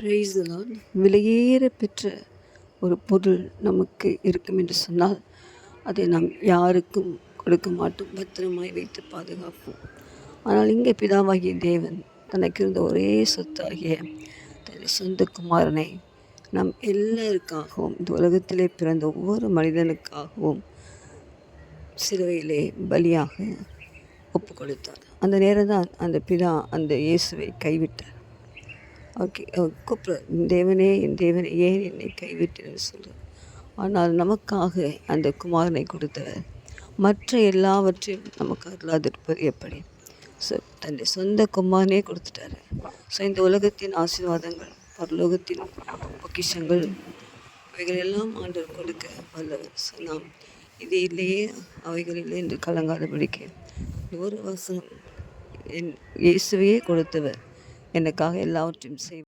Praise the Lord. விலையேற பெற்ற ஒரு பொருள் நமக்கு இருக்கும் என்று சொன்னால் அதை நாம் யாருக்கும் கொடுக்க மாட்டோம், பத்திரமாய் வைத்து பாதுகாப்போம். ஆனால் இங்கே பிதாவாகிய தேவன் தனக்கு இருந்த ஒரே சொத்தாகிய தன் சொந்த குமாரனை நம் எல்லாருக்காகவும், இந்த உலகத்திலே பிறந்த ஒவ்வொரு மனிதனுக்காகவும் சிலுவையிலே பலியாக ஒப்பு கொடுத்தார். அந்த நேரம் தான் அந்த பிதா அந்த இயேசுவை கைவிட்டார். கூப்பிட்ற, தேவனே என் தேவனே ஏன் என்னை கைவிட்டேன்னு சொல்கிறார். ஆனால் நமக்காக அந்த குமாரனை கொடுத்தவர் மற்ற எல்லாவற்றையும் நமக்கு அருளாதிருப்பது எப்படி? தன்னுடைய சொந்த குமாரனே கொடுத்துட்டாரு. இந்த உலகத்தின் ஆசீர்வாதங்கள், பரலோகத்தின் பொக்கிஷங்கள், அவைகள் எல்லாம் ஆண்டவர் கொடுக்க வல்லவர். நாம் இது இல்லையே அவைகள் இல்லை என்று கலங்காதபடிக்கு ஒரு வசனம், என் இயேசுவையே கொடுத்தவர் எனக்காக எல்லாவற்றையும் செய்வார்.